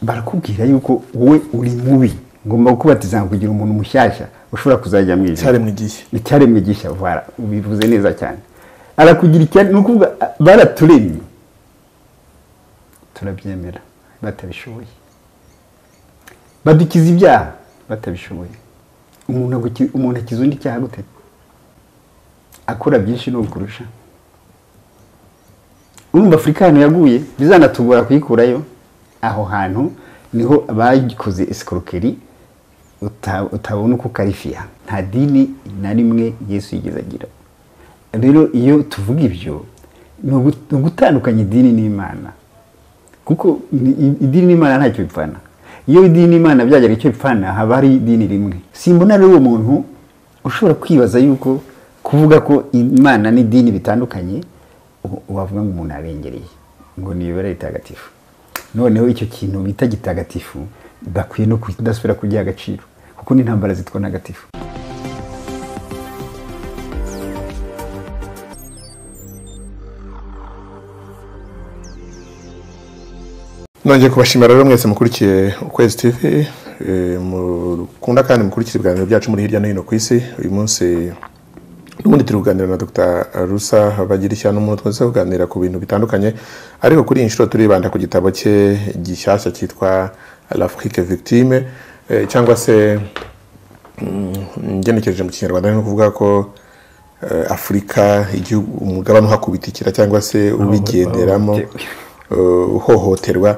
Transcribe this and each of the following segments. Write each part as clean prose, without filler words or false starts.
barakubwira yuko wowe uri mubi ngomba gukubatiza kugira umuntu mushyashya ushobora kuzajya mu ijuru icyaremwe gishya ubivuze neza cyane arakugira icyari no kuvuga baraturemye turabyemera batabishoboye badukiza ibyaha batabishoboye umuntu akiza undi cyaha gute akora byinshi no kurusha urumva Afurika hano yaguye bizanatugora kuyikurayo aho hantu niho abagikoze escroquerie utabona uko karifiya nta dini na rimwe Yesu yigeze agira rero iyo tuvuga ibyo ni ugutandukanya idini n'Imana kuko idini n'Imana ntacyo bipfana iyo idini n'Imana byagera icyo bipfana haba ari idini rimwe simbona rero uwo muntu ushobora kwibaza yuko kuvuga ko Imana n'idini bitandukanye wavuga ngo umuntu arengereye ngo niyobera itagatifu noneho icyo kintu bita gitagatifu bakwiye no kudasubira kugiha agaciro kuko n'intambara zitwa ntagatifu nongeye kubashimira rero mwese mukurikiye Ukwezi TV mukunda kandi mukurikira ibiganiro byacu muri hirya no hino ku isi uyu munsi n'ubundi turi kuganira na Dr Rusa Bagirishya n'umuntu twese kuganira ku bintu bitandukanye ariko kuri iyi nshuro turibanda ku gitabo cye gishyashya cyitwa l'Afrique victime cyangwa se ngenekereje mu Kinyarwanda no kuvuga ko Afrika igihugu umugabane uhakubitikira cyangwa se ubigenderamo uhohoterwa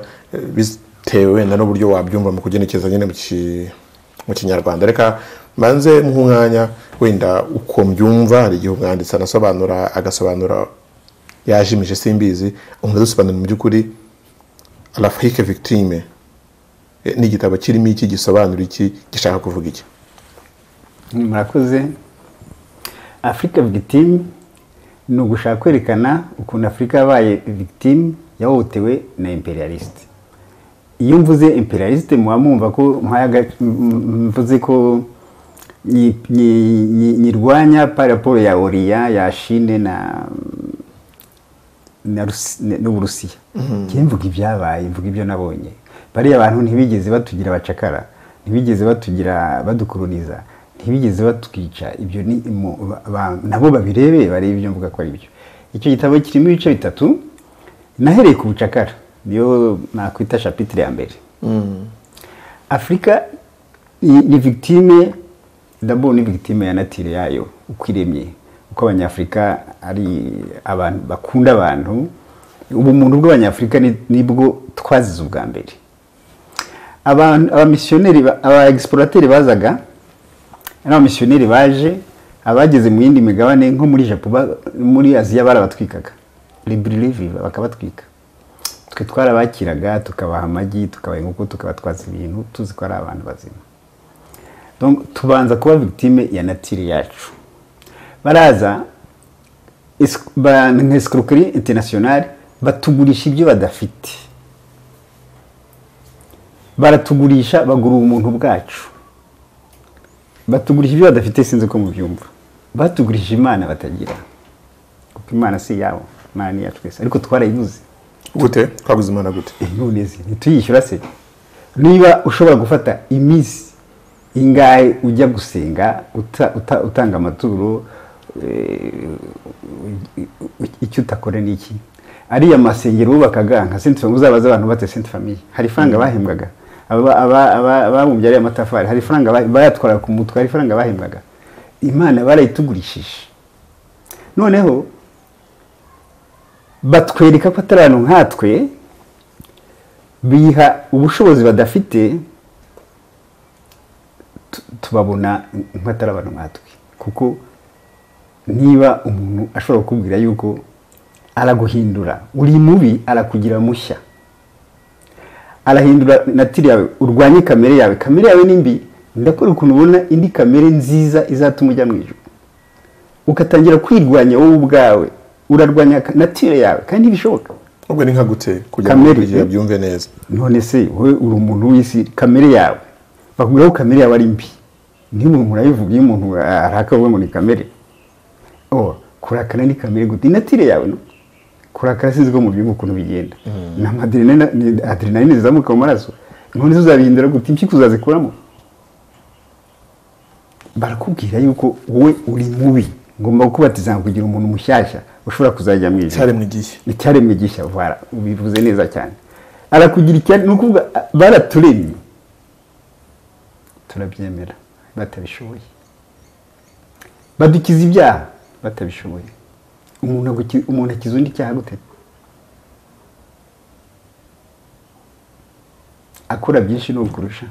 bitewe n'uburyo wabyumva mu kugenekeza nyine mu Kinyarwanda reka manze nk'umwanya wenda uko mbyumva hari igihe umwanditsi anasobanura agasobanura yajimije simbizi dusobanura mu by'ukuri l'Afrique victime ni igitabo kirimo iki gisobanura iki gishaka kuvuga iki murakoze Afrique victime ni ugushaka kwerekana ukuntu Afrika yabaye victime yahohotewe na imperialiste iyo mvuze imperialiste mwamumva ko mvuze ko nirwanya paraporo ya Oriya ya Chine n'Uburusiya mvuga ibyabaye mvuga ibyo nabonye bari abantu ntibigeze batugira abacakara ntibigeze batugira badukoloniza ntibigeze batwica ibyo ni nabo babirebe bari ibyo mvuga ko ari byo icyo gitabo kirimo ibice bitatu nahereye ku bucakara niyo nakwita chapitre ya mbere Afrika ni victime d'abord ni victime ya nature yayo ukwiremye uko abanyafrika ari abantu bakunda abantu ubumuntu bw'abanyafrika nibwo twazize ubwa mbere abamissionnaire aba-explorateurs bazaga n'abamissionnaire baje abageze mu yindi migabane nko muri Japan muri Aziya barabatwikaga libre bakabatwika twe twarabakiraga tukabaha amagi tukabaha inkoko tukabatwaza ibintu tuzi ko ari abantu bazima donc tubanza kuba victime ya nature yacu baraza escroquerie internationale batugurisha ibyo badafite baratugurisha bagura umuntu bwacu batugurisha ibyo badafite sinzi ko mu byumva batugurisha Imana batagira kuko Imana si yawo Imana yacu twese ariko twarayibuze gute twabuze Imana gute noneze ntituyishyura se niba ushobora gufata iminsi ingahe ujya gusenga utanga amaturo icyo utakore niki ari amasengero bubakaga nka Sainte Famille uzabaza abantu bate Sainte Famille hari franga bahembwaga ababumbye ari amatafari hari franga bayatwara ku mutwe hari franga bahembwaga Imana barayitugurishije noneho batwereka ko atarano nkatwe biha ubushobozi badafite tubabona nk'atarabano nkatwe kuko niba umuntu ashobora kukubwira yuko araguhindura uri mubi arakugira mushya arahindura natiri yawe urwanye kamere yawe nimbi ndakora ukuntu ubona indi kamere nziza izatuma ujya mu ijuru ukatangira kwirwanya wowe ubwawe urarwanya natire yawe kandi bishoboka ubwo ni nka gute kugira ngo byumve neza none se wowe uri umuntu w'isi kamere yawe bakubwira ko kamere yawe ari mbi niba murabivuga iyo umuntu araka ngo ni kamere kurakara ni kamere gute natire yawe no kurakara sinzi ko mu byumva ukuntu bigenda na adrenaline zizamuka mu maraso none uzabihindura gute impyiko uzazikuramo barakubwira yuko wowe uri mubi ngomba gukubatiza kugira umuntu mushyashya ushobora kuzajya mu ijuru icyaremwe gishya vara ubivuze neza cyane arakugira icyari ni ukuvuga baraturemye turabyemera batabishoboye badukiza ibyaha batabishoboye umuntu akiza undi icyaha gute akora byinshi no kurusha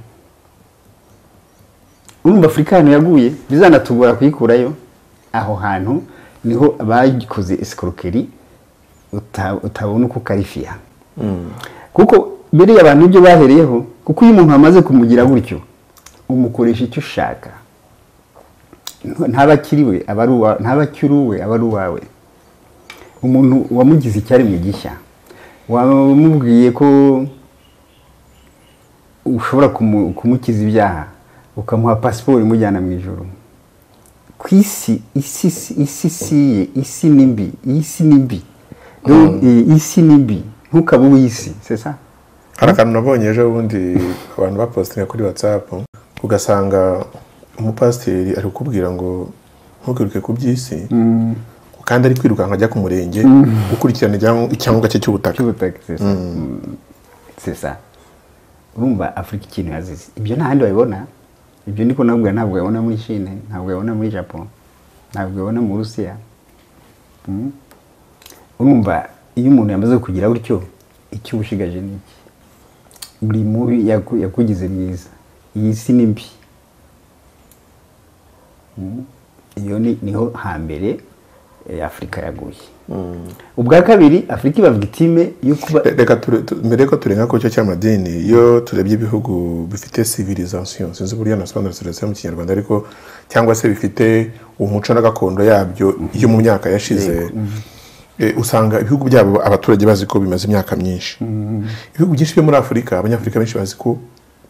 urumva Afurika hano yaguye bizanatugora kuyikurayo aho hantu niho abakoze escroquerie utabona uko karifiya kuko mbere abantu ibyo bahereyeho kuko iyo umuntu amaze kumugira gutyo umukoresha icyo ushaka ntabakiriwe ntabakiriwe aba ari uwawe umuntu wamugize icyaremwe gishya wamubwiye ko ushobora kumukiza ibyaha ukamuha pasiporo imujyana mu ijoro ku isi isi ni mbi isi ni mbi ntukabe uw'isi sesa hari akantu nabonye ejo bundi abantu bapostinga kuri WhatsApp ugasanga umupasiteri ari kukubwira ngo ntukiruke ku by'isi kandi ari kwirukanka ajya ku murenge gukurikirana icyangombwa cye cy'ubutaka sesa urumva Afurika ikintu yazize ibyo nta handi wabibona ibyo ndiko nabwo ntabwo yabona muri Chine ntabwo yabona muri Japan ntabwo yabona mu Rusiya urumva iyo umuntu yamaze kugira gutyo icyo ubushigaje ni iki buri mubi yakugize mwiza iyi si ni mbi iyo niho hambere Afurika yaguye ubwa kabiri Afurika iba victime yuko reka mbere ko turenga ko cyo cy'amadini iyo turebye ibihugu bifite civilisation sinzi uburyo nasobanura mu Kinyarwanda ariko cyangwa se bifite umuco na gakondo yabyo iyo mu myaka yashize usanga ibihugu byabo abaturage bazi ko bimaze imyaka myinshi ibihugu byinshi byo muri Afurika abanyafurika benshi bazi ko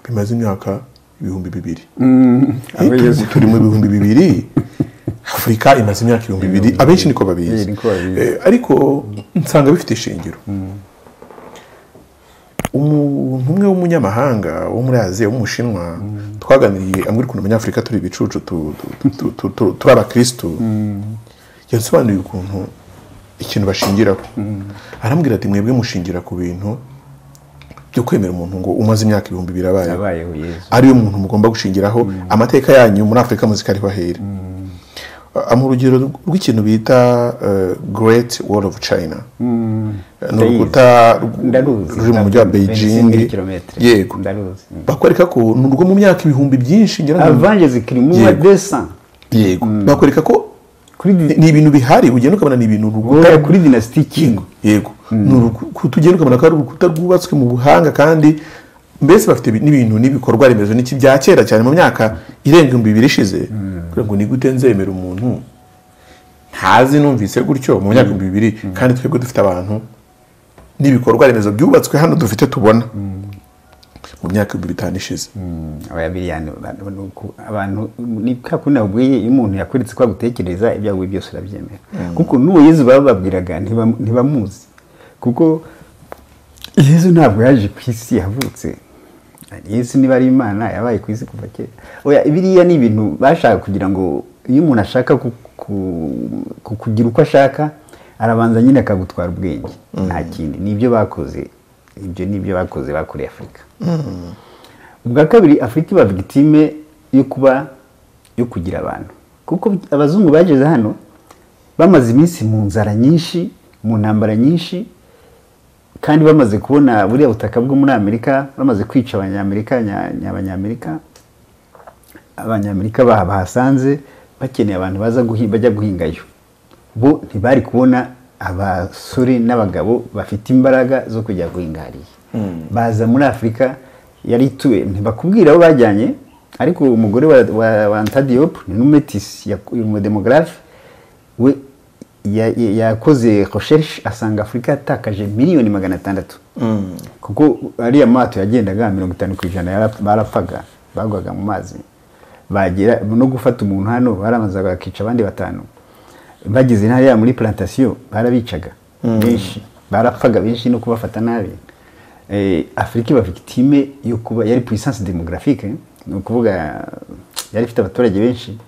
bimaze imyaka 2000 turi mu 2000 Afurika imaze imyaka 2000 abenshi niko babizi ariko nsanga bifite ishingiro umuntu umwe w'umunyamahanga wo muri Aziya w'umushinwa twaganiriye ambwira ukuntu abanyafurika turi ibicucu turi abakristo yasobanuye ukuntu ikintu bashingiraho arambwira ati mwebwe mushingira ku bintu byo kwemera umuntu ngo umaze imyaka 2000 abayeho ariyo muntu mugomba gushingiraho amateka yanyu muri Afurika muzika ariho ahera amurugero rw'ikintu bita Great Wall of China n'urukuta ruri mu mujyi wa Beijing yego bakwereka ko n'urwo mu myaka ibihumbi byinshi ngira avanje zikiri mu descent yego bakwereka ko ni ibintu bihari ugenda ukabona ni ibintu rukuta kuri dynasty Qing yego tugenda ukabona ko ari urukuta rwubatswe mu buhanga kandi mbese bafite n'ibintu n'ibikorwa remezo n'iki bya kera cyane mu myaka irenga 2000 ishize ngo ni gute nzemera umuntu ntazi numvise gutyo mu myaka 2000 kandi twebwe dufite abantu n'ibikorwa remezo byubatswe hano dufite tubona mu myaka 2005 ishize aya miliyoni abantu ni kakuna ubwiye umuntu yakweretse ko gutekereza ibyawe byose urabyemera kuko n'uwo Yesu bababwiraga ntibamuzi kuko Yesu ntabwo yaje ku isi yavutse Yesu niba ari Imana yabaye ku isi kuva kera oya ibiriya ni ibintu bashaka kugira ngo iyo umuntu ashaka kugira uko ashaka arabanza nyine akagutwara ubwenge nta kindi nibyo bakoze ibyo nibyo bakoze bakoreye Afurika ubwa kabiri Afurika iba victime yo kugira abantu kuko abazungu bageze hano bamaze iminsi mu nzara nyinshi mu ntambara nyinshi kandi bamaze kubona buriya butaka bwo muri Amerika bamaze kwica abanyamerika bahasanze bakeneye abantu bajya guhingayo bo ntibari kubona abasore n'abagabo bafite imbaraga zo kujya guhinga hariya baza muri Afurika yari ituwe ntibakubwira aho bajyanye ariko umugore wa Anta Diop ni n'umumetisi umudemographe we yakoze recherche asanga Afurika yatakaje miliyoni 600 kuko ariya mato yagendaga 50% barapfaga bagwaga mu mazi bagera no gufata umuntu hano baramaza bakica abandi batanu bagize ntariya muri plantation barabicaga benshi barapfaga benshi no kubafata nabi Afurika iba victime yo kuba yari puissance démographique, ni ukuvuga yari ifite abaturage benshi,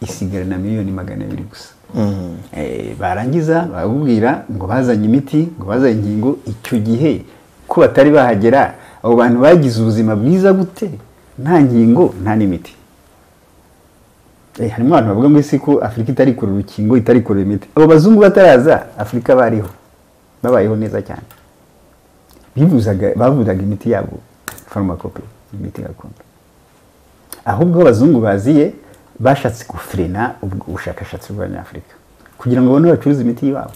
isigara na miliyoni 200 gusa. Barangiza bakubwira ngo bazanye imiti, ngo bazanye inkingo. Icyo gihe ko batari bahagera, abo bantu bagize ubuzima bwiza gute nta nkingo nta n'imiti? Harimo abantu bavuga ngo isi ko Afurika itari kure urukingo, itari kure imiti. Abo bazungu bataraza, Afurika bariho, babayeho neza cyane. Bavuzaga imiti yabo pharmacopée, imiti gakondo. Ahubwo abazungu baziye bashatse gufrena ubushakashatsi bw'Abanyafurika kugira ngo babone bacuruza imiti yabo.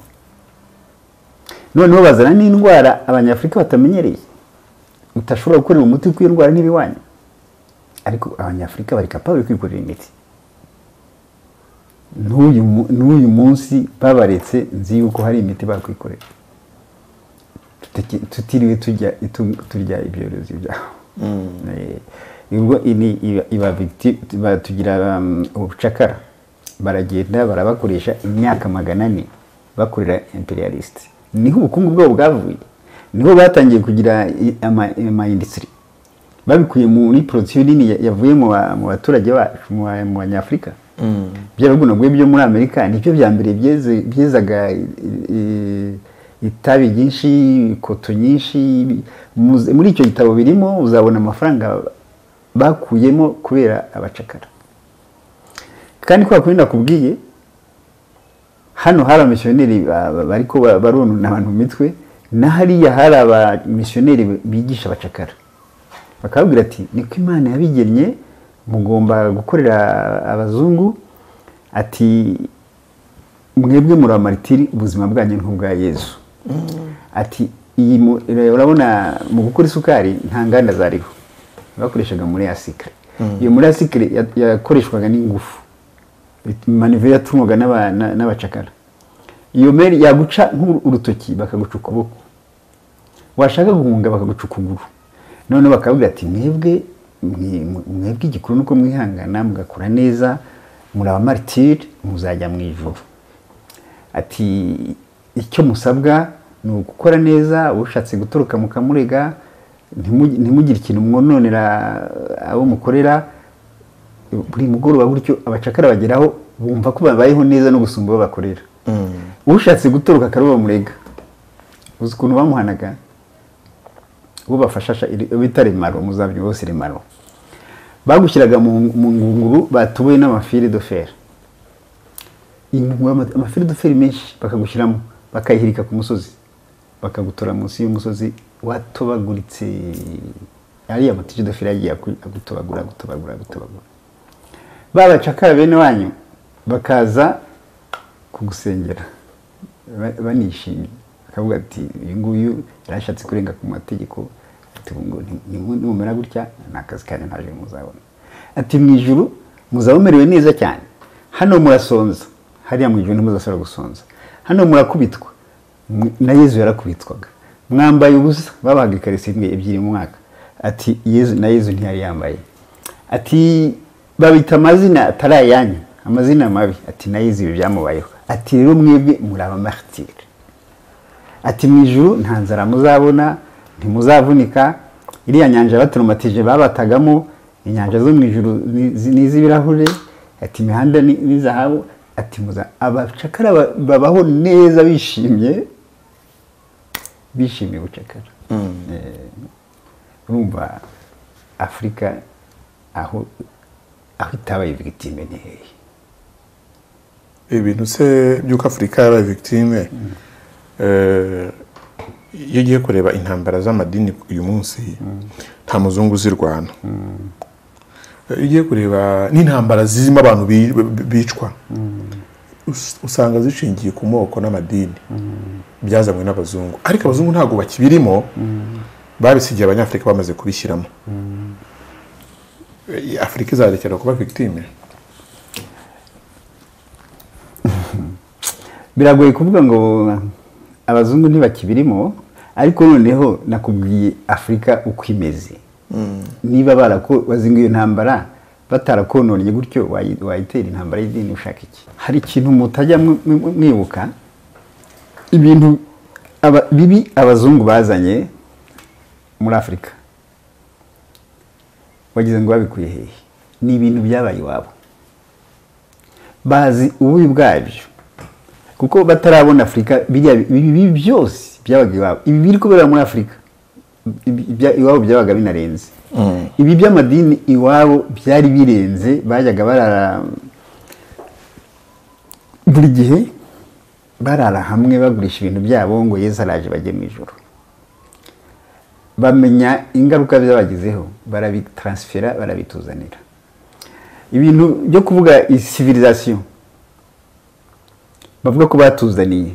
Noneho bazana n'indwara Abanyafurika batamenyereye, utashobora gukorera umuti w'iyo ndwara n'ibiwanyu, ariko Abanyafurika bari capable kwikorera imiti. N'uyu munsi babaretse, nzi yuko hari imiti bakwikorera tutiriwe turya ibyorezo byabo. Tugira ubucakara, baragenda barabakoresha imyaka 400 bakorera imperialiste. Niho ubukungu bwabo bwavuye, niho batangiye kugira ama industry, babikuye muri production nini yavuye mu baturage bacu, mu Banyafurika. Byaruguna bwe byo muri Amerika nibyo bya mbere byezaga itabi byinshi, koto nyinshi. Muri icyo gitabo birimo uzabona amafaranga bakuyemo kubera abacakara. Kandi kwa kurinda kubwiye hano hari abamisiyoneri bariko baronona abantu mitwe, na hariya hari abamisiyoneri bigisha abacakara. Bakabwira ati niko Imana yabigennye, mugomba gukorera abazungu, ati mwebwe muri amaritiri, ubuzima bwanyu nk'ubwa Yesu. Ati urabona mu gukora isukari nta nganda zariho, bakoreshaga muri asikre. Iyo muri asikre yakoreshwaga n'ingufu, manivere yatumwaga n'abacakara. Iyo meri yaguca nk'urutoki bakaguca ukuboko, washaka guhunga bakaguca ukuguru. None bakabwira ati mwebwe igikuru nuko mwihangana mugakora neza, muri abamartiri muzajya mu ijuru. Ati icyo musabwa ni ugukora neza, ushatse guturuka mukamurega, ntimugire ikintu mwononera abo mukorera. Buri mugoroba gutyo abacakara bageraho bumva ko babayeho neza no gusumba abo bakorera. Ushatse guturuka akaruba murega, uzi ukuntu bamuhanaga? Ubu bafashasha bita remaro, muzabyo bose remaro. Bagushyiraga mu ngunguru batubuye n'amafili de fer. Amafili de fer menshi bakagushyiramo, bakayihirika ku musozi, bakagutora munsi y'umusozi watobaguritse. Ari amatije de fer yagiye agutobagura. Babacakara bene wanyu bakaza kugusengera banishimye, bakavuga ati uyu nguyu yarashatse kurenga ku mategeko, ati ngo nimumera gutya nakazi kanyu ntaje muzabona. Ati mu ijuru muzabomerewe neza cyane, hano murasonza, hariya mu ijuru ntimuzasora gusonza. Hano murakubitwa, na Yesu yarakubitwaga. Mwambaye ubusa, babaga ikarisi ebyiri mu mwaka. Ati na Yesu ntiyari yambaye. Ati babita amazina atari ayanyu, amazina mabi. Ati na Yesu byamubayeho. Ati rero mwebwe muri abamartiri. Ati mu ijuru nta nzara muzabona, ntimuzavunika. Iriya nyanja baturumatije babatagamo, inyanja zo mu ijuru n'izibirahure. Ati imihanda ni zahabu. Ati abacakara babaho neza bishimye ubucakara. Urumva Afurika aho itabaye victime ni hehe? Ibintu se byuko Afurika yabaye victime, iyo ugiye kureba intambara z'amadini uyu munsi nta muzungu uzirwana. Iyo ugiye kureba n'intambara zirimo abantu bicwa, usanga zishingiye ku moko n'amadini byazanywe n'abazungu. Ariko abazungu ntabwo bakibirimo, babisigiye Abanyafurika bamaze kubishyiramo. Afurika izarekera kuba victime? Biragoye kuvuga ngo abazungu ntibakibirimo, ariko noneho nakubwiye Afurika uko imeze. Niba bazinga iyo ntambara batarakononye gutyo, wayitera intambara y'idini ushaka iki? Hari ikintu mutajya mwibuka, ibintu bibi abazungu bazanye muri Afurika wagize ngo babikuye hehe? Ni ibintu byabaye iwabo, bazi ububi bwabyo kuko batarabona Afurika. Ibi byose byabaga iwabo, ibi biri kubera muri Afurika iwabo byabaga binarenze. Ibi by'amadini iwabo byari birenze, bajyaga barara buri gihe, barara hamwe bagurisha ibintu byabo ngo Yesu araje bajye mu ijoro. Bamenya ingaruka byabagizeho, barabitaransfera, barabituzanira. Ibintu byo kuvuga civilisation bavuga ko batuzaniye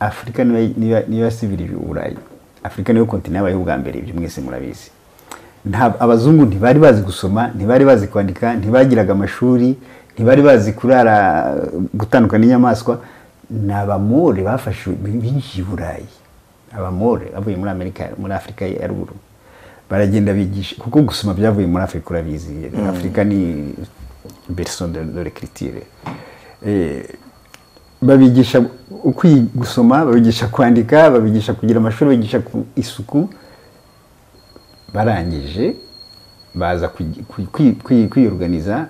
Afurika niyo yasibirije Uburayi. Afurika niyo kontinent yabaye ubwa mbere, ibyo mwese murabizi. Abazungu ntibari bazi gusoma, ntibari bazi kwandika, ntibagiraga amashuri, ntibari bazi kurara gutandukana n'inyamaswa. N'abamore bafashe binjiye Uburayi, abamore bavuye muri Amerika, muri Afurika ya ruguru, baragenda bigisha, kuko gusoma byavuye muri Afurika urabizi. Afurika ni berceau de l'écriture. Babigisha gusoma, babigisha kwandika, babigisha kugira amashuri, babigisha isuku. Barangije baza kwiyorganiza,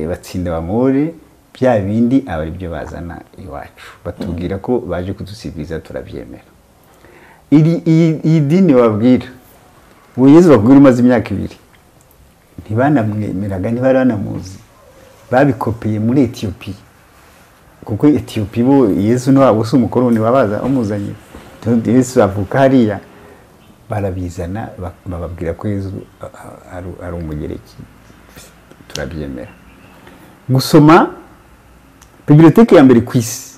batsinda abamore, bya bindi aba ari byo bazana iwacu, batubwira ko baje kudusiviliza, turabyemera. Iyi dini wabwira ubu Yesu bakubwira umaze imyaka 2, ntibanamwemeraga, ntibari banamuzi, babikopeye muri Ethiopia, kuko Ethiopia bo Yesu no wabo umukoroni babaza umuzanye. Yesu avuka hariya, barabizana bababwira ko Yesu ari umugereki, turabyemera. Gusoma, biblioteke ya mbere ku isi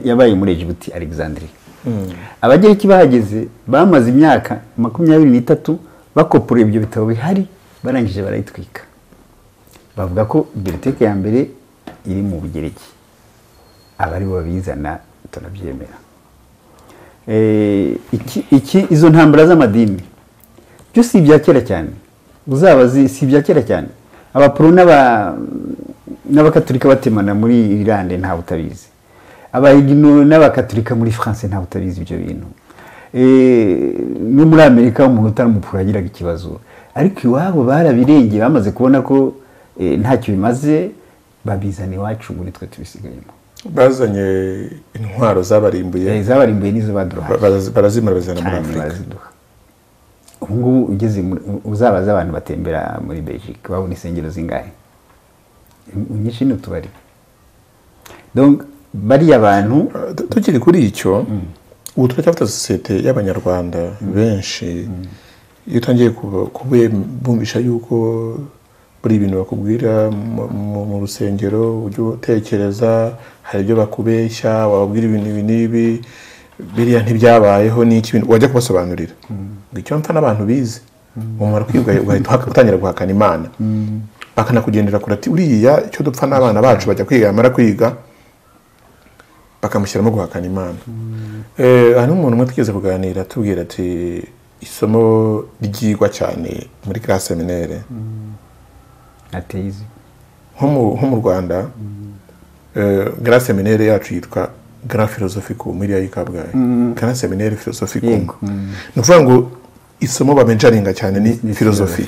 yabaye muri Djibouti, Alexandria. Abagereki bahageze bamaze imyaka 23 bakopura ibyo bitabo bihari, barangije barayitwika. Bavuga ko biblioteke ya mbere iri mu Bugereki, abari babizana, turabyemera. Izo ntambara z'amadini byo si ibya kera cyane, uzabazi si ibya kera cyane. Abapro n'abakatolika batemana muri Irlande nta utabizi, abahigino n'abakatolika muri France nta utabizi ibyo bintu. No muri Amerika umuntu utari umupro yagiraga ikibazo, ariko iwabo barabirengeye, bamaze kubona ko ntacyo bimaze, babizana iwacu muri twe tubisigayemo. Bazanye intwaro zabarimbuye, nizo baduha, barazimara bazana muri Afurika. Ubungubu ugeze uzabaza abantu batembera muri Belgique babona insengero zingahe, unyinshi n'utubari. Donc bari abantu tukiri kuri icyo, ubu turacyafite societe y'Abanyarwanda benshi. Iyo utangiye kubumvisha yuko buri ibintu bakubwira mu rusengero, ujye utekereza, hari ibyo bakubeshya, wababwira ibintu n'ibi biriya ntibyabayeho, ni iki wajya kubasobanurira. Icyo mpfa n'abantu bize umara kwiga, ugahita utangira guhakana Imana, bakanakugendera kure ati uriya icyo dupfa n'abana bacu bajya kwiga, amara kwiga bakamushyiramo guhakana Imana. Hari umuntu umwe twigeze kuganira tubwira ati isomo ryigwa cyane muri classe seminaire ateize nko mu Rwanda, classe seminaire yacu yitwa Grand Philosophique muri ya Kabgayi, Grand Seminaire Philosophique. No kuvuga ngo isomo bamenjaringa cyane ni philosophy.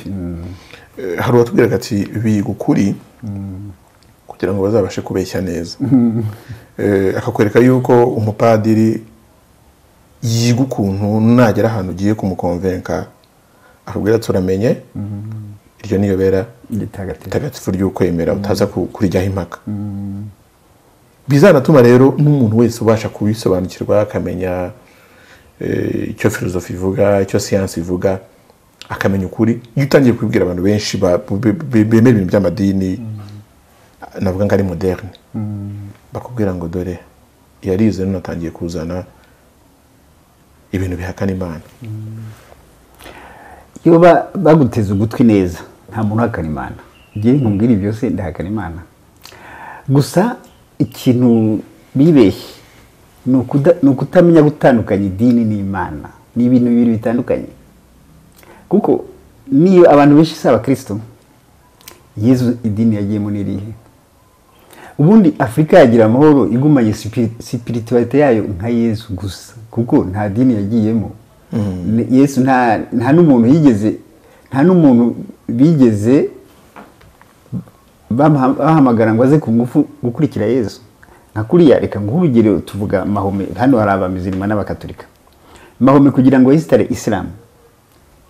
Hari watubwira ati biga ukuri kugira ngo bazabashe kubeshya neza. Akakwereka yuko umupadiri yiga ukuntu nagera ahantu ugiye kumukonvenka, akubwira turamenye iryo niyo bera itagatifu ry'ukwemera, utaza kurijyaho impaka. Bizanatuma rero n'umuntu wese ubasha kubisobanukirwa, akamenya icyo philosophy ivuga, icyo science ivuga, akamenya ukuri. Iyo utangiye kubibwira abantu benshi bemera ibintu by'amadini, navuga ngo ari moderne, bakubwira ngo dore yarize none atangiye kuzana ibintu bihakana Imana. Iyo baguteza ugutwi neza, nta muntu uhakana Imana. Ngiye nkubwira ibyo se ndahakana Imana. Gusa ikintu bibeshye ni ukutamenya gutandukanya idini n'Imana. Ni ibintu bibiri bitandukanye. Kuko niyo abantu benshi si abakristo, Yesu idini yagiyemo n'irihe. Ubundi Afurika yagira amahoro igumanye spiritualite yayo nka Yesu gusa. kuko nta dini yagiyemo. Yesu nta n'umuntu bigeze bahamagara ngo aze ku ngufu gukurikira Yesu. Nka kuriya reka nk'urugero tuvuga Mahome, hano hari abamizirima n'abakatolika. Mahome kugira ngo yisitare Islam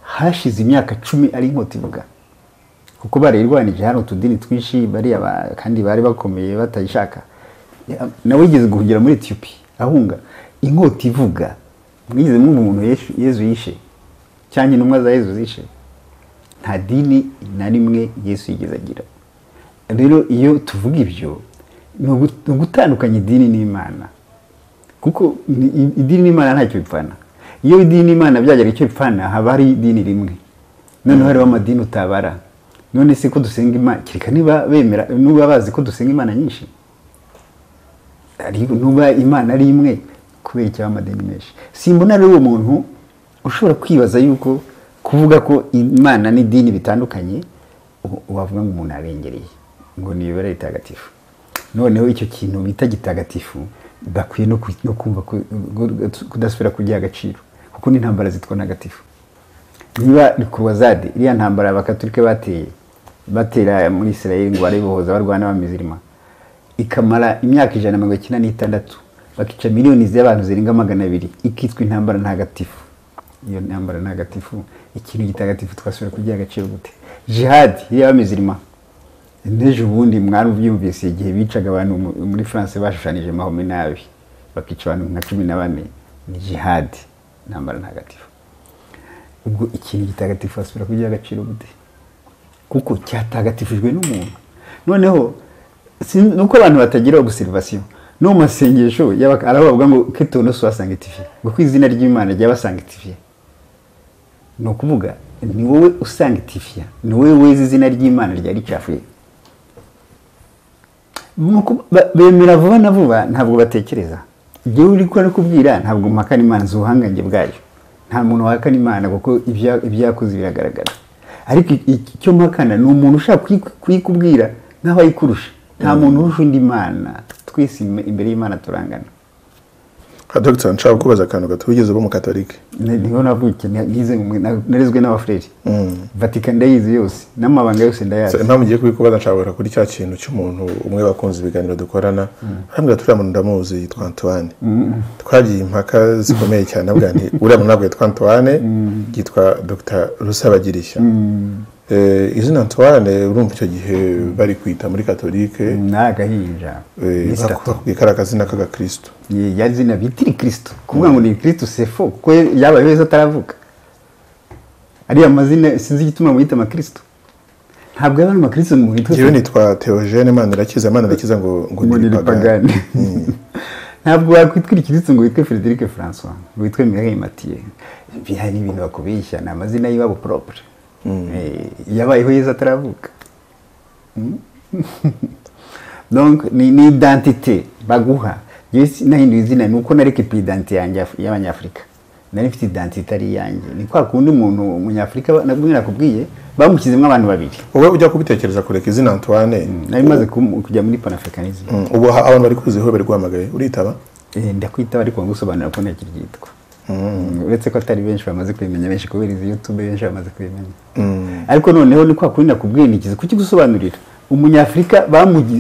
hashize imyaka 10 ari inkota ivuga, kuko barirwanije hano tudini twishi kandi bari bakomeye batayishaka. Nawe yigeze guhungira muri Ethiopia ahunga inkota ivuga. Mwize umuntu Yesu yishe cyane intumwa za Yesu zishe. Nta dini na rimwe Yesu yigeze agira. Rero iyo tuvuga ibyo no gutandukanya idini n'Imana, kuko idini n'Imana ntacyo bipfana. Iyo idini n'Imana byagera icyo bipfana haba hari idini rimwe, none hari amadini utabara. None se ko dusenga Imana kireka niba bemera nuba bazi ko dusenga Imana nyinshi, ariko nuba Imana ari imwe kubera icyo amadini menshi. Simbona rero uwo muntu ushobora kwibaza yuko kuvuga ko Imana n'idini bitandukanye wavuga ngo umuntu arengereye ngo ni ibara ritagatifu. Noneho icyo kintu bita gitagatifu bakwiye no kumva kudasubira kugiha agaciro, kuko ni intambara zitwa negatifu. Niba ni kurwazade iriya ntambara abakatolika batera muri Israel ngo baribohoza barwana n'abamizirima, ikamara imyaka 196 bakica miliyoni z'abantu zirenga 200, ikitwa intambara ntagatifu. Iyo ntambara ntagatifu ikintu gitagatifu twasubira kugiha agaciro gute? Jihad y'abamizirima neje ubundi mwari ubyumvise igihe bicaga abantu muri France bashushanije Mahome nabi bakica abantu nka 14, ni jihad, ntambara ntagatifu. Ubwo ikintu gitagatifu asubira kugiha agaciro gute? Kuko cyatagatifujwe n'umuntu. Noneho nuko abantu batagira observation no masengesho arabavuga ngo ketono so sanctifié, ngo kwizina ry'Imana ry'abasanctifié. No kuvuga ni wowe usanctifié, ni wowe wezi izina ry'Imana ryari cyafuye. Bemera vuba na vuba ntabwo batekereza. Igihe uri ko kubwira ntabwo mpakana Imana zuhangange bwayo. Nta muntu wakana Imana kuko ibyakoze biragaragara. Ariko icyo mpakana ni umuntu ushaka kuyikubwira nkaho ayikurusha. Nta muntu urusha undi Imana. Twese imbere y'Imana turangana. Dr. nshaka kubaza akantu gato, wigeze bo mu Katolika? Niho navukiye, narezwe n'abafreri. Vatican ndayizi yose n'amabanga yose ndayazi. Nta mugiye kubikubaza nshaka kuri cya kintu cy'umuntu umwe bakunze ibiganiro dukorana. Hambwa turi muntu ndamuzi yitwa Antoine. Twagiye impaka zikomeye cyane abwa nti uriya muntu nabwo yitwa Antoine, yitwa Dr. Rusabagirishya. Izina Antoine urumva icyo gihe bari kwita muri Katolike nagahinja ikarakazi nakaga Kristo. Yari zina bitiri Kristo, kuvuga ngo ni Kristo sefo kuko yaba heza ataravuka. Ari amazina sinzi gituma mu yita Kristo. Ntabwo yaba ari Kristo mu yitwa. Jewe nitwa Theogene Manirakiza ngo ni pagani. Ntabwo wakwitwa Kristo ngo witwe Frederic François, ngo witwe Mireille Mathieu. Bihari ibintu bakubeshya na amazina yibabo propre. Yabayeho yeza ataravuka. Donc ni identité baguha. Yesi nahinduye izina nuko nareke identité yanjye y'abanyafrika. Nari mfite identité ari yanjye. Ni kwa kundi umuntu umunyafrika nabwira kubwiye bamushyizemo abantu babiri. Wowe ujya kubitekereza kureka izina Antoine? Nari maze kujya muri panafricanisme. Ubu abantu bari kuziho bari guhamagaye uritaba? Ndakwitaba ariko ngusobanura ko ntakirigitwa. Uretse ko atari benshi bamaze kwimenya, benshi kubera izi YouTube benshi bamaze kwimenya. Ariko noneho ni kwa kundi nakubwiye nikize kuki gusobanurira umunyafrika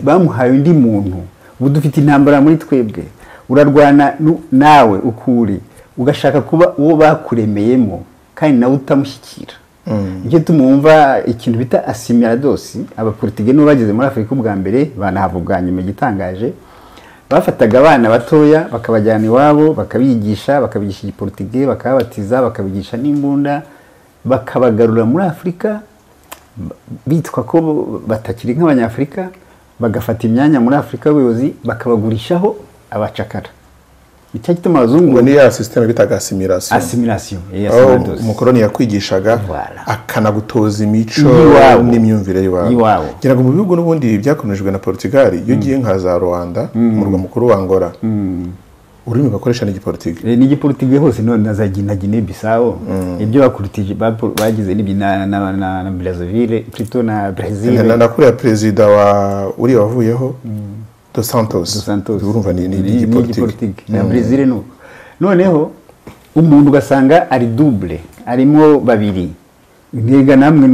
bamuhaye undi muntu. Ubu dufite intambara muri twebwe, urarwana nawe ukuri ugashaka kuba uwo bakuremeyemo kandi nawe utamushyikira. Icyo tumumva ikintu bita assimilados, abapolitike no bageze muri Afrika ubwa mbere banahavuga nyuma gitangaje. Bafataga abana batoya bakabajyana iwabo bakabigisha igipolitike, bakabatiza, bakabigisha n'imbunda, bakabagarura muri Afrika bitwa ko batakiri nk'abanyafrika, bagafata imyanya muri Afrika y'ubuyobozi bakabagurishaho abacakara. Icyo gituma abazungu ni ya system bitaga assimilation. Umukoroni yakwigishaga akanagutoza imico n'imyumvire y'Iwabo. Ngira ngo mu bihugu n'ubundi byakonejwe na Portugal, iyo giye nka za Rwanda, mu rwa mukuru wa Angola, ururimi bakoresha n'igipolitike. N'igipolitike hose none na za Guinea Bissau, ibyo bakurutije bagize na Brazzaville, plutôt na Brazil. Na kuri ya president wa uri wavuyeho Dos Santos. Urumva ni igipolitike. Na Brazil no. Noneho umuntu ugasanga ari double arimo babiri mbega namwe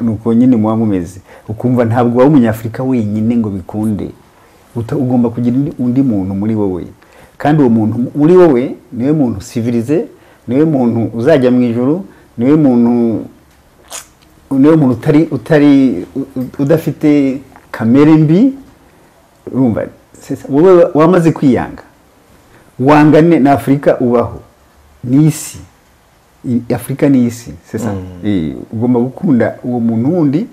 nuko nyine muba mumeze ukumva ntabwo waba umunyafurika wenyine ngo bikunde ugomba kugira undi muntu muri wowe kandi uwo muntu muri wowe niwe muntu civilize niwe muntu uzajya mu ijuru niwe muntu utari udafite kamere mbi urumva wowe wamaze kwiyanga wangane na Afurika ubaho n'isi Afurika ni isi sesa ugomba gukunda uwo muntu wundi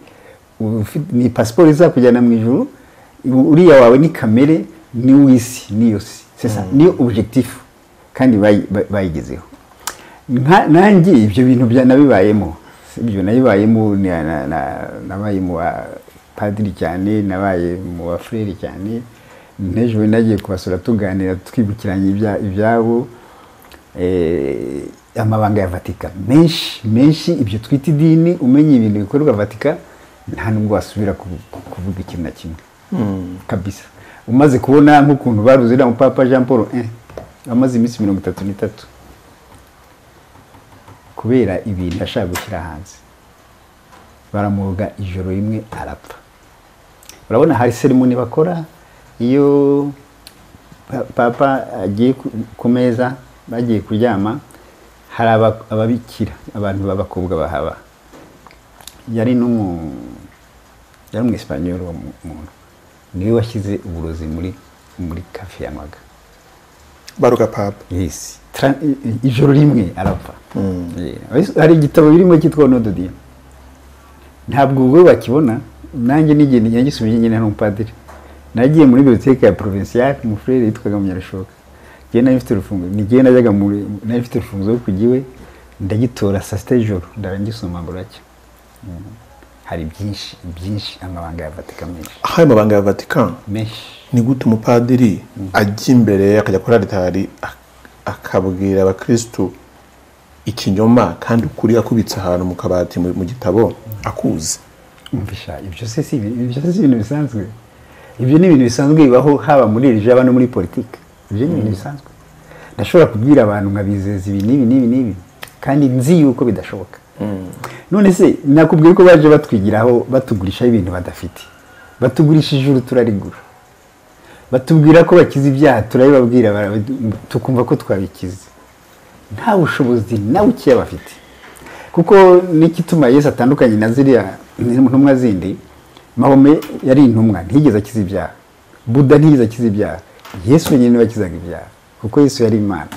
ni passport izakujyana mu ijuru uriya wawe ni kamere ni wisi niyo si sesa niyo objectif kandi bayigezeho nanjye ibyo bintu byanabibayemo ibyo nabibayemo nabaye mu padiri cyane nabaye mu bafrere cyane n'ejo nagiye kubasura tuganira twibukiranye ibyabo amabanga ya Vatican menshi ibyo twita idini umenye ibintu bikorwa Vatican nta nubwo wasubira kuvuga ikintu na kimwe kabisa umaze kubona nk'ukuntu baruzira mu Papa Jean Paul amaze iminsi 33 kubera ibintu ashaka gushyira hanze baramuroga ijoro rimwe arapfa urabona hari ceremony bakora iyo papa agiye ku meza bagiye kuryama hari ababikira abantu b'abakobwa bahaba yari mu Espanyol umuntu niwe washyize uburozi muri kafe yanywaga baruga papa yes ijoro rimwe arapfa hari igitabo birimo cyitwa Nododien ntabwo ubwo bakibona nanjye nigende yagisubije nyine n'umupadiri nagiye muri bibliothèque ya provinciale mu frère yitwaga Munyarashoka je nari mfite urufunguzo nigiye najyaga nari mfite urufunguzo kugiwe ndagitora saa 7 y'ijoro ndarangisoma buracya hari byinshi amabanga ya Vatican menshi aha amabanga ya Vatican menshi ni gute umupadiri ajya imbere akajya kuri altari akabwira abakristo ikinyoma kandi ukuri akubitse ahantu mu kabati mu gitabo akuze umvisha ibyo se ibintu bisanzwe ibyo ni ibintu bisanzwe bibaho haba muri religion no muri politique ibyo ni ibintu bisanzwe ndashobora kubwira abantu nkabizeza ibi nibi kandi nzi yuko bidashoboka none se nakubwiye ko baje batwigiraho batugurisha ibintu badafite batugurisha ijuru turarigura batubwira ko bakiza ibyaha turabibabwira tukumva ko twabikize nta bushobozi na buke bafite kuko nikituma Yesu atandukanye na ziriya ntumwa zindi Mahome yari intumwa ntigeze akiza ibyaha Buddha ntigeze akiza ibyaha Yesu nyine wakizaga ibyaha kuko Yesu yari Imana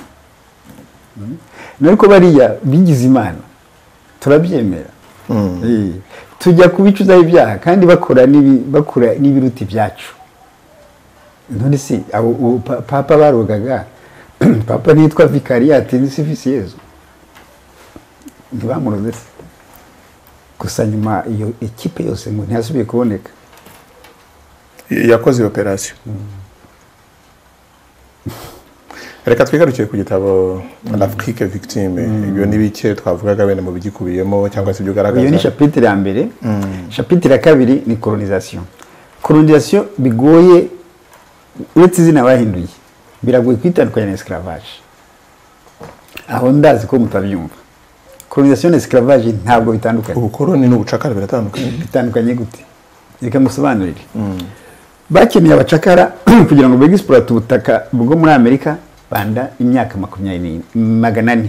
nariko bariya bigize Imana turabyemera tujya kubicuza ibyaha kandi bakora n'ibiruti byacu none se papa barogaga papa nitwa Vicariat ni service Yesu ntibamuroze se gusa nyuma iyo ekipe yose ngo ntiyasubiye kuboneka yakoze operation reka twigarukiye ku gitabo l'Afrique victime ibyo nibike twavugaga bene mu bigikubiyemo cyangwa se ibyo garagaza iyo ni chapitre ya mbere chapitre ya kabiri ni colonisation bigoye uretse izina bahinduye biragoye kwitandukanya na esclavage aho ndazi ko mutabyumva colonisation na esclavage ntabwo bitandukanye ubukoroni n'ubucakara bitandukanye gute reka musobanurire bakeneye abacakara kugira ngo begexploit ubutaka bwo muri Amerika banda imyaka 400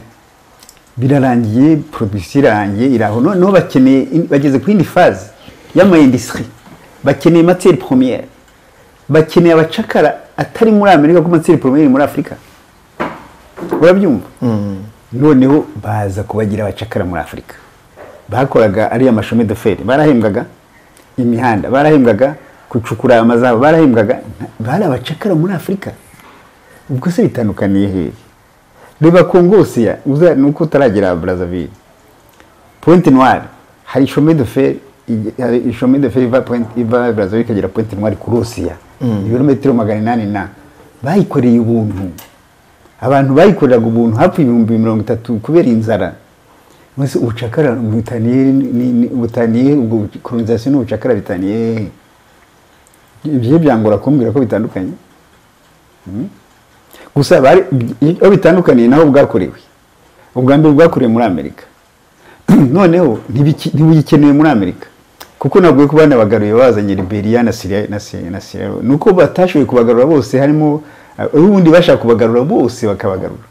birarangiye production irangiye iraho no bakeneye bageze ku indi phase y'ama industrie bakeneye matière première bakeneye abacakara atari muri Amerika ko matière première muri Afrika urabyumva noneho baza kubagira abacakara muri Afrika bakoraga ari amashome de fer barahembwaga imihanda barahembwaga kucukura amazabo barahembwaga bari abacakara muri Afrika ubwo se bitandukaniye he reba Kongosia uza nuko utaragera Brazzaville Pointe Noire hari chemin de fer iva Brazzaville kagera Pointe Noire ku Russia ibirometero 800 na bayikoreye ubuntu abantu bayikoreraga ubuntu hafi 30 kubera inzara mwese ubucakara butaniye ubwo colonisation n'ubucakara bitaniye ibyo byangora kumbwira ko bitandukanye gusa aho bitandukaniye naho bwakorewe. Ubwa mbere bwakorewe muri Amerika, noneho ntibugikeneye muri Amerika kuko nabwo ko bana bagaruye bazanye Liberia na Syria nuko batashoboye kubagarura bose, harimo ubundi bashaka kubagarura bose bakabagarura.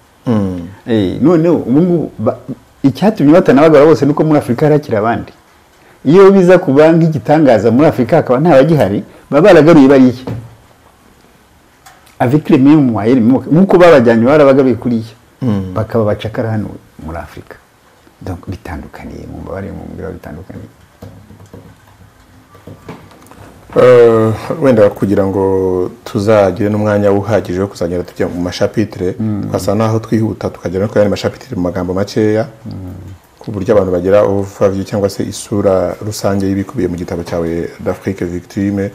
Noneho ubu icyatumye batanabagarura bose nuko muri Afrika harakira abandi. Iyo biza kuba nk'igitangaza muri Afrika akaba nta bagihari baba baragaruye bariye avec les mêmes moyens nuko babajyanye barabagaruye kuriya bakaba bacakara hano muri Afrika. Donc bitandukaniye mu mbare mu mbira bitandukaniye. Wenda kugira ngo tuzagire n'umwanya uhagije wo kuzagera tujya mu mashapitre twasa naho twihuta tukagera no kuyandi mashapitre mu magambo makeya ku buryo abantu bagera overview cyangwa se isura rusange y'ibikubiye mu gitabo cyawe d'Afrique victime.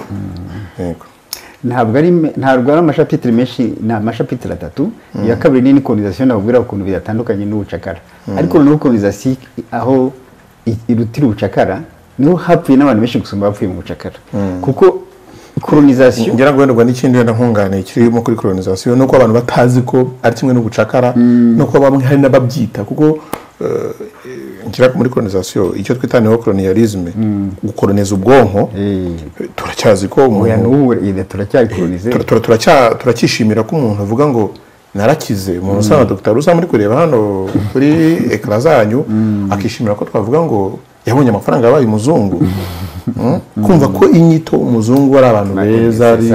Ntabwo ari amashapitre menshi, na amashapitre 3. Ya kabiri ni colonisation, nabwira ukuntu biratandukanye n'ubucakara, ariko no colonisation aho irutira ubucakara niho hapfuye n'abantu benshi gusumba bapfuye mu bucakara. Kuko colonisation ngira ngo wenda n'ikindi wenda nkungane kirimo kuri colonisation nuko abantu batazi ko ari kimwe n'ubucakara nuko bamwe hari n'ababyita kuko ngira muri colonisation icyo twita neocolonialisme gukoloniza ubwonko turacyazi ko umuntu turacyari colonize turacyishimira ko umuntu avuga ngo narakize umuntu usanga Dr. Rusa muri kureba hano kuri ekran zanyu akishimira ko twavuga ngo yabonye amafaranga yabaye umuzungu. Kumva ko inyito umuzungu ari abantu beza ari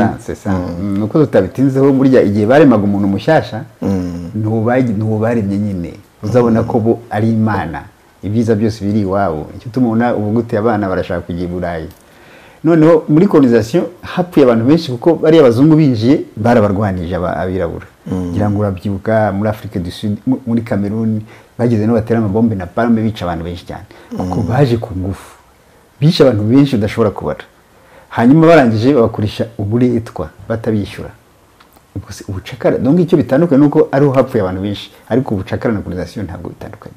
nuko tutabitinzeho burya igihe baremaga umuntu mushasha ntubaremye nyine uzabona ko bo ari Imana, ibyiza byose biri iwabo. Icyo tumubona ubugute abana barashaka kujya i Burayi. Noneho muri colonisation hapfuye abantu benshi kuko bari abazungu binjiye barabarwanije abirabura. Ngira ngo urabyibuka muri Afrique du Sud, muri Cameroon bageze no batera amabombe na palme bica abantu benshi cyane kuko baje ku ngufu, bisha abantu benshi udashobora kubara. Hanyuma barangije bakurisha uburetwa batabishyura. Ubucakara donc icyo bitandukanye nuko ari hapfuye abantu benshi, ariko ubucakara na colonisation ntabwo bitandukanye.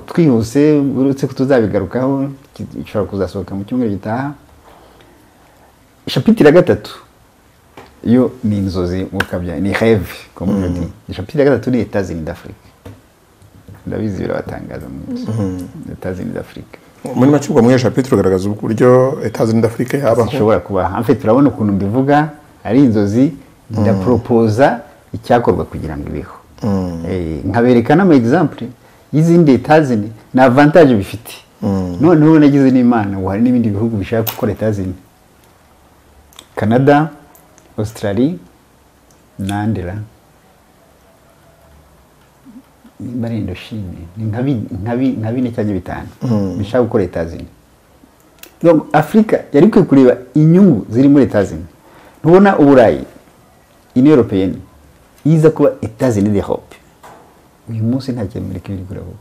Twihuse uretse ko tuzabigarukaho gishobora kuzasohoka mu cyumweru gitaha. Chapitre 3 yo ni inzozi mukabya, ni rêve comme on dit. Chapitre 3 ni États-Unis d'Afrique. Ndabizi birabatangaza mu États-Unis d'Afrique. Muri macubwo mu chapitre ugaragaza uburyo États-Unis d'Afrique yabaho ushobora kuba. En fait turabona ukuntu mbivuga ari inzozi ndaproposa icyakorwa kugira ngo ibiho. Nkaberekana ama exemple y'izindi États-Unis na avantage bifite. Noneho nagize n'Imana ngo hari n'ibindi bihugu bishaka gukora États-Unis, Canada, Australia, Nandera, bari Indochine, nka bine cyangwa bitanu bishaka gukora États-Unis. Donc Afrika yari kureba inyungu ziri muri États-Unis. Ntubona Uburayi, Union Européenne iza kuba États-Unis d'Europe. Uyu munsi nta kintu Amerika iri kuravuga,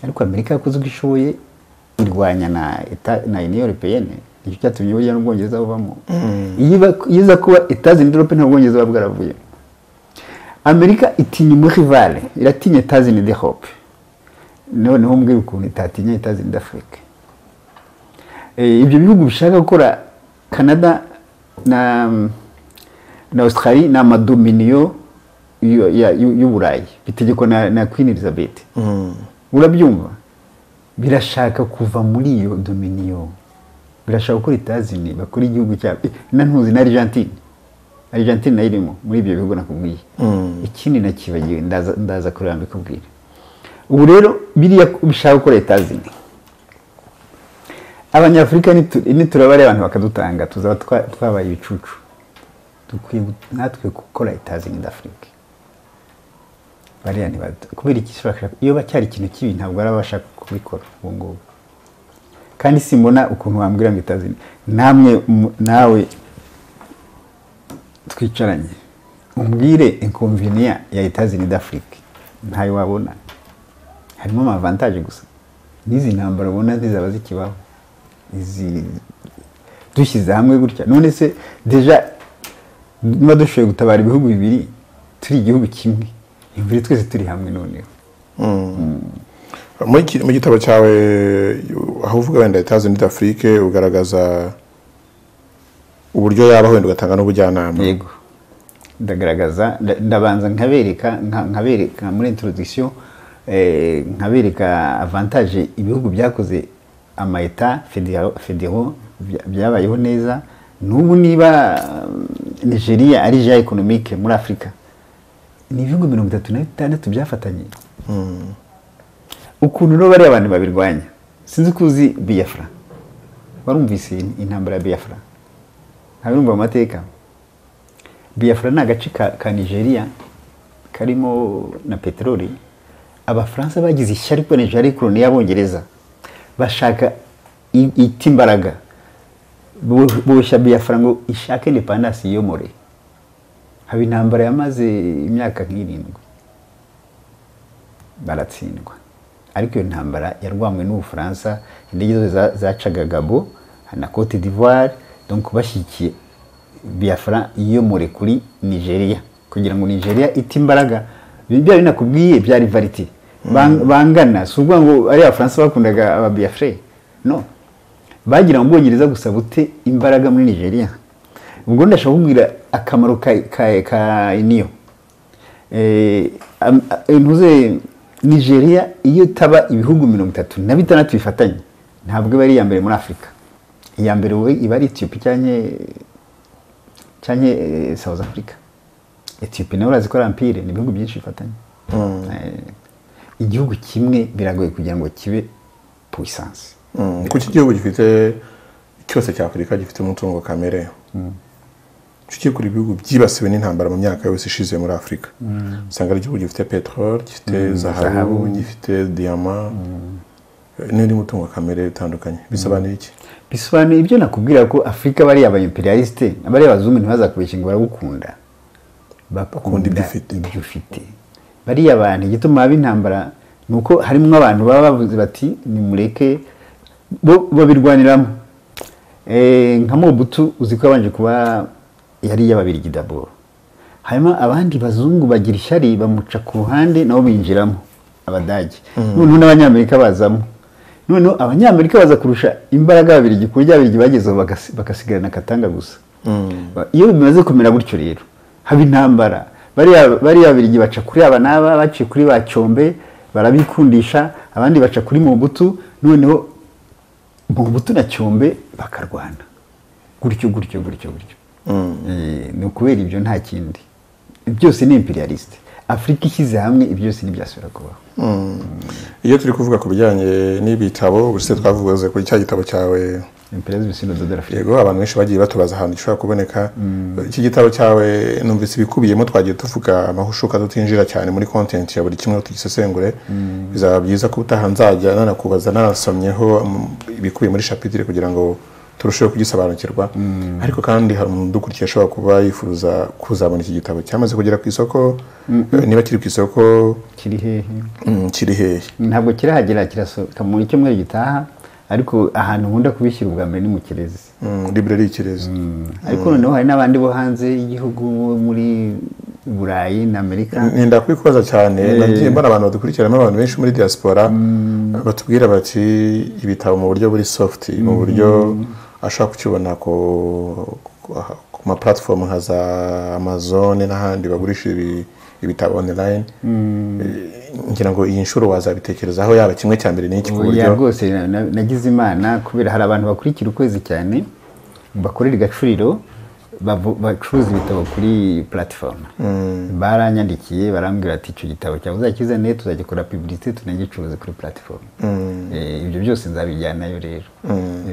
ariko Amerika yakoze uko ishoboye irwanya na Union Européenne. Icyo cyatumye burya n'Ubwongereza buvamo. Iza kuba États-Unis d'Europe nta Bwongereza bwaravuye. Amerika itinya mu rivale, iratinya États-Unis d'Europe. Noneho mbwira ukuntu itatinya États-Unis d'Afrique. Ibyo bihugu bishaka gukora Canada na Australia na madominiyo y'Uburayi bitegeko na Queen Elizabeth. Urabyumva? Birashaka kuva muri iyo dominiyo, birashaka gukora États-Unis bakora igihugu cyabo. Ntuzi na Argentine nayirimo muri ibyo bihugu nakubwiye. Ikindi nakibagiwe ndaza kuramba ikubwira. Ubu rero biriya bishaka gukora États-Unis. Abanyafrika niturabare abantu bakadutanga tuzaba twabaye ibicucu. Dukwiye natwe gukora États-Unis d'Afrique. Bariya ni kubera ikishaka iyo bacyari ikintu kibi ntabwo arabashaka kubikora ubungubu. Kandi simbona ukuntu wambwira ngo États-Unis namwe nawe twicaranye umbwire inconvénient ya États-Unis d'Afrique ntayo wabona. Harimo ama avantage gusa. Nizi ntambara ubona zizaba zikibaho. Izi dushyize hamwe gutya none se deja niba dushoboye gutabara ibihugu bibiri turi igihugu kimwe, imvire twese turi hamwe noneho. Mu gitabo cyawe aho uvuga wenda États-Unis d'Afrique ugaragaza uburyo yabaho wenda ugatanga n'ubujyanama. Yego. ndagaragaza ndabanza nkabereka muri introduction nkabereka avantage ibihugu byakoze amaeta fédéraux byabayeho neza. N'ubu niba Nigeria ari ja économique muri Afrika, ni ibihugu 36 byafatanye. Ukuntu no bari abantu babirwanya, sinzi kuzi Biafra, warumvise intambara ya Biafra? Ntabirumva mu mateka. Biafra ni agace ka Nigeria karimo na peteroli. Abafaransa bagize ishyari ko Nigeria koloni y'Abongereza, bashaka itimbaraga boshya Biafra ngo ishake independence yomore. Haba intambara yamaze imyaka nk'irindwi, baratsindwa. Ariko iyo ntambara yarwamwe n'Ubufaransa, indege zose zacaga Gabo na Cote d'Ivoire, donc bashyikiye Biafra yomore kuri Nigeria kugira ngo Nigeria itimbaraga. Bya binakubwiye bya rivality bangana, si ubwo ngo ari Abafaransa bakundaga aba Biafra, no, bagira ngo Bwongereza gusa bute imbaraga muri Nigeria. Ubwo ndashaka kubwira akamaro ka niyo ntuze Nigeria iyo taba ibihugu 36 bifatanye ntabwo bari ya mbere muri Afrika. Iya mbere we iba ari Ethiopia cyanye South Africa. Ethiopia nayo urazi ko ari empire, ni ibihugu byinshi bifatanye. Igihugu kimwe biragoye kugira ngo kibe puissance. Kuki igihugu gifite cyose cya Afrika gifite umutungo kamere, Kuki kuri ibihugu byibasiwe n'intambara mu myaka yose ishize muri Afrika, usanga ari igihugu gifite petrol, gifite zahabu, gifite diamant, n'indi mutungo kamere itandukanye. Bisobanuye iki? Bisobanuye ibyo nakubwira ko Afrika bari aba imperialiste, abari abazungu ntibazakubeshya ngo baragukunda, bakunda ibyo ufite. Bari abantu igituma ab'intambara nuko harimo abantu baba bavuze bati nimureke bo babirwaniramo. Nka Mobutu uziko abanje kuba yari y'Ababirigi d'abord, hanyuma abandi bazungu bagira ishyari bamuca ku ruhande nabo binjiramo Abadage, noneho n'Abanyamerika bazamo, noneho Abanyamerika baza kurusha imbaraga Ababirigi kurya Ababirigi bagezeho bagasigarana Katanga gusa. Iyo bimaze kumera gutyo rero haba intambara, bari Ababirigi baca kuri aba naba, baciye kuri Bacyombe barabikundisha, abandi baca kuri Mobutu, noneho Mobutu na Cyombe bakarwana gutyo. Ni ukubera ibyo nta kindi, byose ni imperialiste. Afrika ishyize hamwe ibyo byose ntibyasubira kubaho. Iyo turi kuvuga ku bijyanye n'ibitabo, gusa twavuze kuri cya gitabo cyawe Imperialisme Synode de l'Afrique. Yego, abantu benshi bagiye batubaza ahantu gishobora kuboneka. Iki gitabo cyawe numvise ibikubiyemo, twagiye tuvuga amahushuka tutinjira cyane muri content ya buri kimwe tugisesengure. Bizaba byiza ko utaha nzajya nanakubaza narasomyeho ibikubiye muri chapitre kugira ngo turusheho kugisobanukirwa. Ariko kandi hari umuntu dukurikiye ashobora kuba yifuza kuzabona iki gitabo cyamaze kugera ku isoko. Niba kiri ku isoko kiri hehe? Ntabwo kirahagera, kirasohoka mu cyumweru gitaha, ariko ahantu nkunda kubishyira ubwa mbere ni mu Kirezi, librairie Kirezi. Ariko noneho hari n'abandi bo hanze y'igihugu muri Burayi na Amerika. Nenda kwikoza cyane, nagiye mbona abantu badukurikirana, abantu benshi muri diaspora batubwira bati ibitabo mu buryo buri soft, mu buryo ashaka kukibona ku ma platform nka za Amazon n'ahandi bagurisha ibitabo online. Ngira ngo iyi nshuro wazabitekerezaho yaba kimwe cya mbere n'iki ku buryo rwose nagize Imana, kubera hari abantu bakurikira ukwezi cyane bakorera igacuriro, bacuruza ibitabo kuri platform. Baranyandikiye barambwira ati icyo gitabo cyawe uzakizane tuzagikora publicité tunagicuruze kuri platform. Ibyo byose nzabijyanayo rero.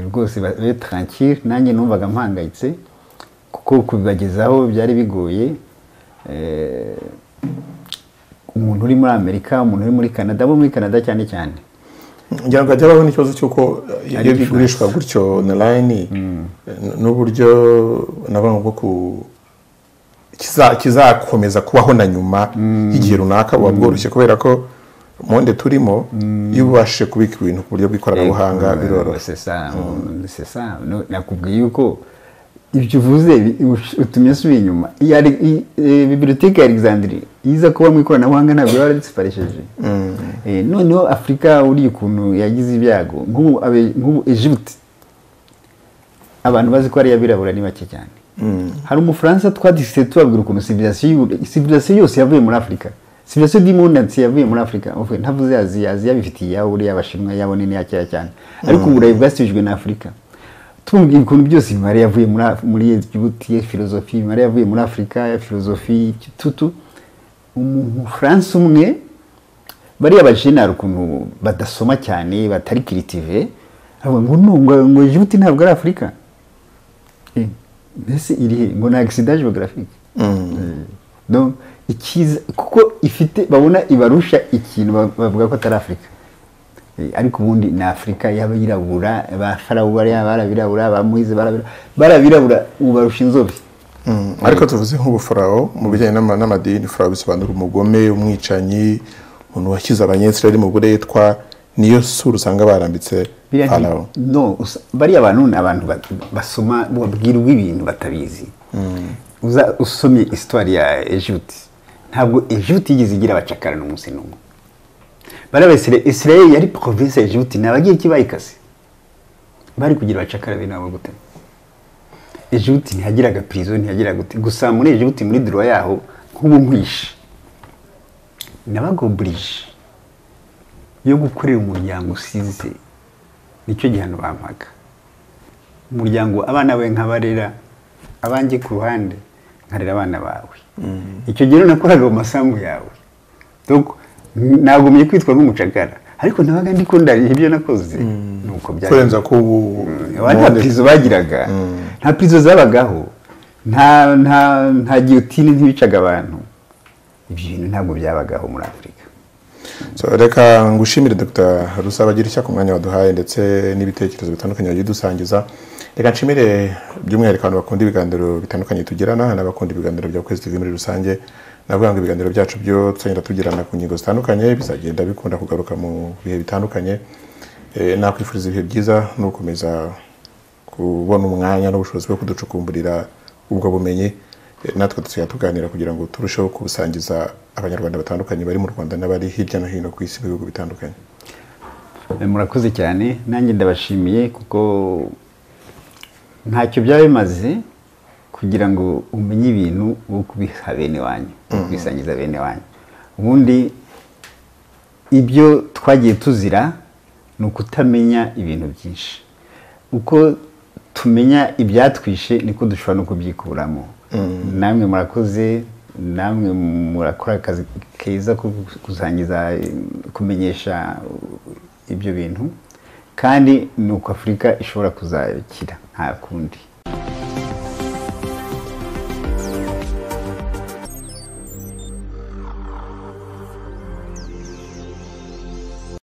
Rwose be tranquille, nanjye numvaga mpangayitse kuko kubibagezaho byari bigoye. Umuntu uri muri Amerika, umuntu uri muri Canada, bo muri Canada cyane cyane. Ngira ngo ajyabaho n'ikibazo cy'uko iyo bigurishwa gutyo online n'uburyo nabwo bwo kizakomeza kubaho na nyuma y'igihe runaka buba bworoshye, kubera ko monde turimo iyo ubashije kubika ibintu ku buryo bw'ikoranabuhanga biroroshye. C'est ça. Nakubwiye yuko ibyo uvuze utumye asubiye inyuma. Bibliothèque ya Alexandrie iza kuba mu ikoranabuhanga ntabwo yari disparesheje. Noneho Afrika uri ukuntu yagize ibyago, nk'ubu Egypt abantu bazi ko ari yabirabura ni bake cyane. hari umufaransa twadise tubabwira ukuntu civilisation yose yavuye muri Afrika, civilisation du monde entier yavuye muri Afrika. Enfin ntavuze Aziya bifitiye yaho uri abashinwa yabo nini yakera cyane, ariko uburayi bwasijwe na Afrika. Tumubwira ukuntu byose imari yavuye muri Djibouti, philosophie imari yavuye muri Afrika, philosophie tutu. Umufaransa umwe bari abajena ukuntu badasoma cyane batari cultivé, abo ngo Djibouti ntabwo ari Afrika. Mbese iri ngo na accident géographique. Donc ikiza kuko ifite babona ibarusha ikintu bavuga ko atari Afrika. Ariko ubundi na Afrika y'abirabura ba Farawo bari barabirabura ba Moise barabirabura ubarusha inzobe. Ariko tuvuze nk'ubufarawo mu bijyanye n'amadini, Farawo bisobanura umugome, umwicanyi, umuntu wakiza abanyesirayeli mu buretwa, niyo sura usanga barambitse Farawo. No, bari abantu basoma babwirwa ibintu batabizi. Uza usomye histoire ya Egypte, ntabwo Egypte yigeze igira abacakara n'umunsi n'umwe. Barabesere Israel yari province ya Egypte nabagiye kibayikase. Bari kugira abacakara binabo gute? Egypte ntihagiraga prison, ntihagiraga gute. Gusa muri Egypte muri droit yaho nk'ubu nkwishe. Nabago oblige yo gukorera umuryango usize. Nicyo gihano bampaga. Umuryango abana bawe nkabarera, abanjye ku ruhande nkarera abana bawe. Icyo gihe nakoraga mu masambu yawe. Donc nagomye kwitwa nk'umucakara, ariko nabaga ndiko ndari ibyo nakoze. Nuko byari kurenza ko nta prizo bagiraga, nta prizo zabagaho, nta guillotine ntibicaga abantu. Ibyo bintu ntabwo byabagaho muri Afrika. So reka ngushimire Dr. Rusabagirishya ku mwanya waduhaye ndetse n'ibitekerezo bitandukanye wagiye dusangiza. Reka nshimire by'umwihariko abantu bakunda ibiganiro bitandukanye tugirana n'abakunda ibiganiro bya Kwezi TV muri rusange. Navuga ngo ibiganiro byacu byo tugenda tugirana ku ngingo zitandukanye bizagenda bikunda kugaruka mu bihe bitandukanye. Nakwifuriza ibihe byiza no gukomeza kubona umwanya n'ubushobozi bwo kuducukumburira ubwo bumenyi, natwe tusiga tuganira kugira ngo turusheho kubusangiza abanyarwanda batandukanye bari mu Rwanda n'abari hirya no hino ku isi mu bihugu bitandukanye. Murakoze cyane, nanjye ndabashimiye kuko ntacyo byaba bimaze kugira ngo umenye ibintu wo kubiha bene wanyu, kubisangiza bene wanyu. Ubundi ibyo twagiye tuzira ni ukutamenya ibintu byinshi. Uko tumenya ibyatwishe niko dushobora no kubyikuramo. Namwe murakoze, namwe murakora akazi keza kusangiza kumenyesha ibyo bintu, kandi nuko Afrika ishobora kuzakira nta kundi.